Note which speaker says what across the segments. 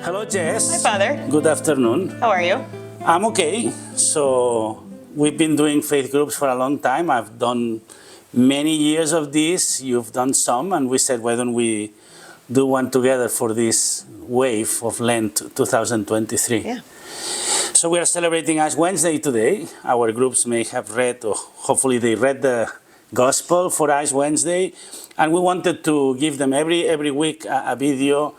Speaker 1: Hello, Jess.
Speaker 2: Hi, Father.
Speaker 1: Good afternoon.
Speaker 2: How are you?
Speaker 1: I'm okay. So we've been doing faith groups for a long time. I've done many years of this. You've done some, and we said, why don't we do one together for this wave of Lent 2023?
Speaker 2: Yeah.
Speaker 1: So we are celebrating Ash Wednesday today. Our groups may have read, or hopefully they read the Gospel for Ash Wednesday, and we wanted to give them every week a video,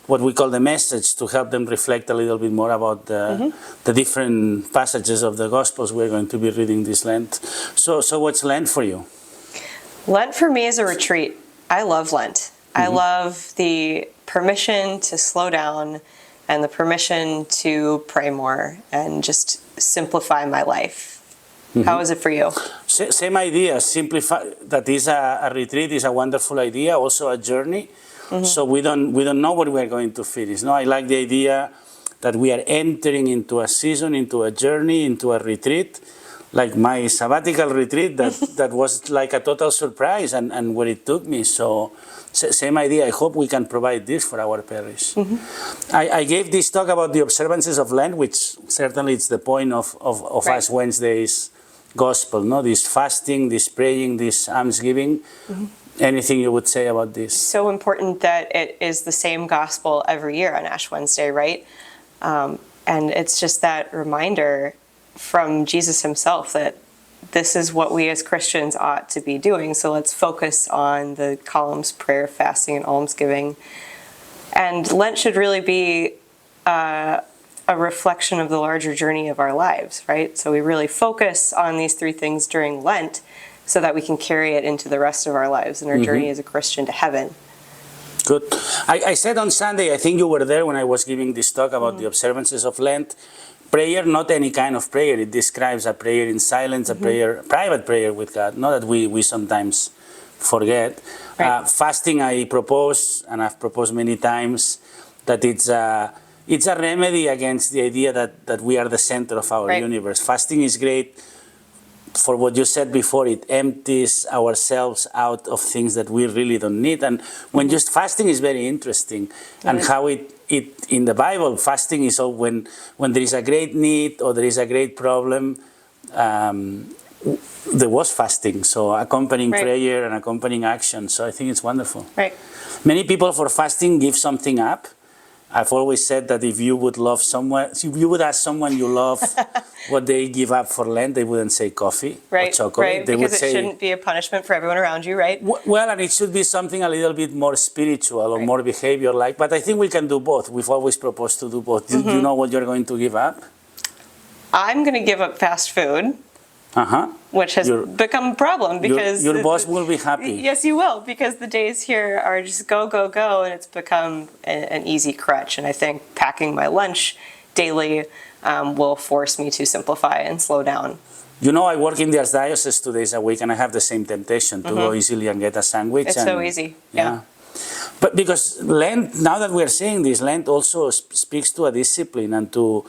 Speaker 1: what we call the message, to help them reflect a little bit more about the different passages of the Gospels we're going to be reading this Lent. So what's Lent for you?
Speaker 2: Lent for me is a retreat. I love Lent. I love the permission to slow down and the permission to pray more and just simplify my life. How is it for you?
Speaker 1: Same idea. Simplify. That is a retreat is a wonderful idea. Also a journey. So we don't know what we are going to finish. No, I like the idea that we are entering into a season, into a journey, into a retreat, like my sabbatical retreat that was like a total surprise and where it took me. So same idea. I hope we can provide this for our parish. I gave this talk about the observances of Lent, which certainly it's the point of
Speaker 2: Right.
Speaker 1: Ash Wednesday's Gospel. No, this fasting, this praying, this almsgiving. Anything you would say about this?
Speaker 2: So important that it is the same gospel every year on Ash Wednesday, right? And it's just that reminder from Jesus himself that this is what we as Christians ought to be doing. So let's focus on the columns, prayer, fasting, and almsgiving. And Lent should really be a reflection of the larger journey of our lives, right? So we really focus on these three things during Lent so that we can carry it into the rest of our lives and our journey as a Christian to heaven.
Speaker 1: Good. I said on Sunday, I think you were there when I was giving this talk about the observances of Lent. Prayer, not any kind of prayer. It describes a prayer in silence, a prayer, private prayer with God. Not that we sometimes forget.
Speaker 2: Right.
Speaker 1: Fasting, I propose, and I've proposed many times, that it's a remedy against the idea that we are the center of our
Speaker 2: Right.
Speaker 1: universe. Fasting is great for what you said before. It empties ourselves out of things that we really don't need. And when just fasting is very interesting, and how it in the Bible, fasting is all when there is a great need or there is a great problem. There was fasting, so accompanying
Speaker 2: Right.
Speaker 1: prayer and accompanying action. So I think it's wonderful.
Speaker 2: Right.
Speaker 1: Many people for fasting give something up. I've always said that if you would love someone, if you would ask someone you love what they give up for Lent, they wouldn't say coffee
Speaker 2: Right.
Speaker 1: or chocolate.
Speaker 2: Right.
Speaker 1: They
Speaker 2: Because
Speaker 1: would
Speaker 2: it
Speaker 1: say,
Speaker 2: shouldn't be a punishment for everyone around you, right?
Speaker 1: well, and it should be something a little bit more spiritual or
Speaker 2: Right.
Speaker 1: more behavior-like. But I think we can do both. We've always proposed to do both. Do you know what you're going to give up?
Speaker 2: I'm going to give up fast food, which has become a problem because
Speaker 1: Your boss will be happy.
Speaker 2: Yes, you will, because the days here are just go, go, go, and it's become an easy crutch. And I think packing my lunch daily will force me to simplify and slow down.
Speaker 1: You know, I work in the Archdiocese 2 days a week, and I have the same temptation to go easily and get a sandwich.
Speaker 2: It's so easy. Yeah.
Speaker 1: But because Lent, now that we're saying this, Lent also speaks to a discipline and to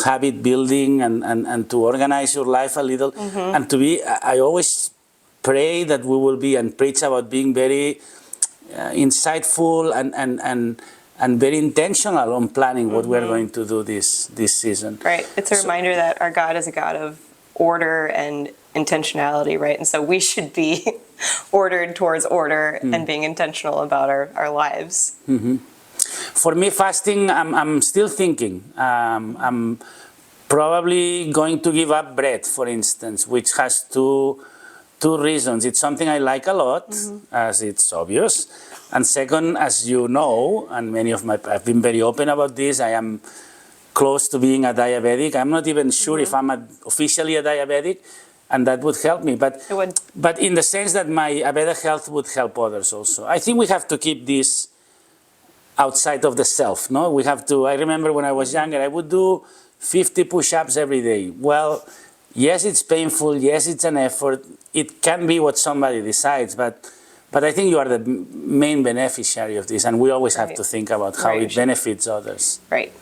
Speaker 1: habit building and to organize your life a little. And to be, I always pray that we will be and preach about being very insightful and very intentional on planning what we're going to do this season.
Speaker 2: Right. It's a reminder that our God is a God of order and intentionality, right? And so we should be ordered towards order and being intentional about our lives.
Speaker 1: For me, fasting, I'm still thinking. I'm probably going to give up bread, for instance, which has two reasons. It's something I like a lot, as it's obvious. And second, as you know, and I've been very open about this, I am close to being a diabetic. I'm not even sure if I'm officially a diabetic, and that would help me. But
Speaker 2: It would.
Speaker 1: But in the sense that a better health would help others also. I think we have to keep this outside of the self, no? We have to, I remember when I was younger, I would do 50 push-ups every day. Well, yes, it's painful, yes, it's an effort, it can be what somebody decides, but I think you are the main beneficiary of this, and we always have to think about how it benefits others.
Speaker 2: Right.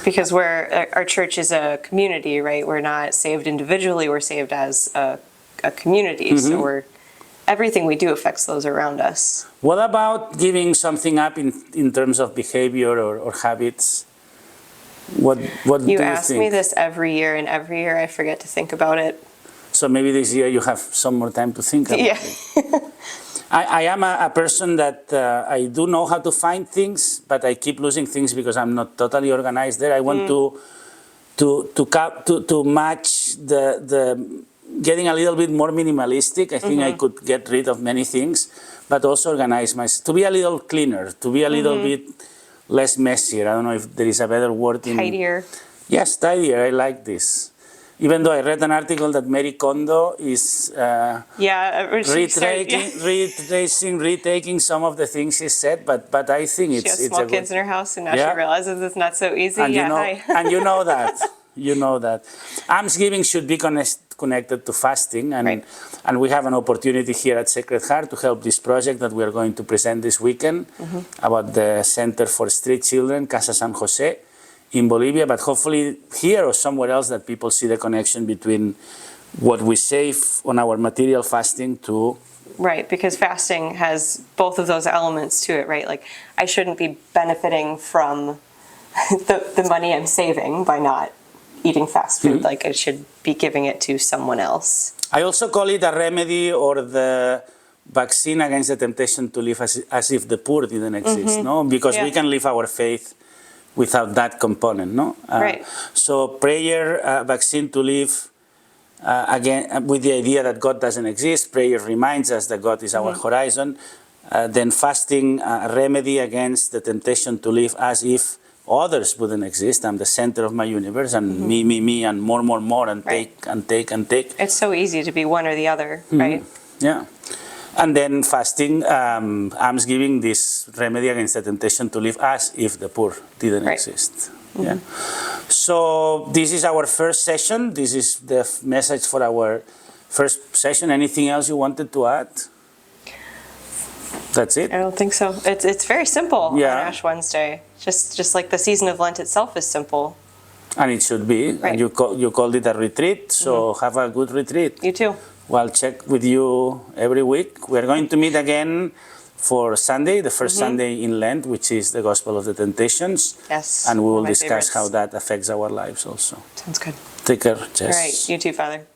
Speaker 2: Because our church is a community, right? We're not saved individually, we're saved as a community, so everything we do affects those around us.
Speaker 1: What about giving something up in terms of behavior or habits? What do you
Speaker 2: ask
Speaker 1: think?
Speaker 2: me this every year, and every year I forget to think about it.
Speaker 1: So maybe this year you have some more time to think about
Speaker 2: Yeah.
Speaker 1: it. I am a person that I do know how to find things, but I keep losing things because I'm not totally organized there. I want to match the getting a little bit more minimalistic. I think I could get rid of many things, but also organize myself to be a little cleaner, to be a little bit less messier. I don't know if there is a better word.
Speaker 2: Tidier.
Speaker 1: Yes, tidier. I like this. Even though I read an article that Mary Kondo is retaking some of the things she said, but I think
Speaker 2: she
Speaker 1: it's
Speaker 2: has small kids in her house, and now she realizes it's not so easy.
Speaker 1: And and you know that. You know that. Almsgiving should be connected to fasting, and we have an opportunity here at Sacred Heart to help this project that we are going to present this weekend about the Center for Street Children, Casa San Jose, in Bolivia, but hopefully here or somewhere else that people see the connection between what we save on our material fasting to...
Speaker 2: Right, because fasting has both of those elements to it, right? Like, I shouldn't be benefiting from the money I'm saving by not eating fast food. Like, I should be giving it to someone else.
Speaker 1: I also call it a remedy or the vaccine against the temptation to live as if the poor didn't exist, no? Because we can live our faith without that component, no?
Speaker 2: Right.
Speaker 1: So prayer, vaccine to live again with the idea that God doesn't exist. Prayer reminds us that God is our horizon. Then fasting, a remedy against the temptation to live as if others wouldn't exist. I'm the center of my universe, and me, and more, and take.
Speaker 2: It's so easy to be one or the other, right?
Speaker 1: Yeah. And then fasting, almsgiving, this remedy against the temptation to live as if the poor didn't exist. Yeah. So this is our first session. This is the message for our first session. Anything else you wanted to add? That's it?
Speaker 2: I don't think so. It's very simple on Ash Wednesday. Just like the season of Lent itself is simple.
Speaker 1: And it should be.
Speaker 2: Right.
Speaker 1: And you called it a retreat, so have a good retreat.
Speaker 2: You too.
Speaker 1: Well, check with you every week. We're going to meet again for Sunday, the first Sunday in Lent, which is the Gospel of the Temptations.
Speaker 2: Yes.
Speaker 1: And we will discuss how that affects our lives also.
Speaker 2: Sounds good.
Speaker 1: Take care, Jess.
Speaker 2: All right. You too, Father.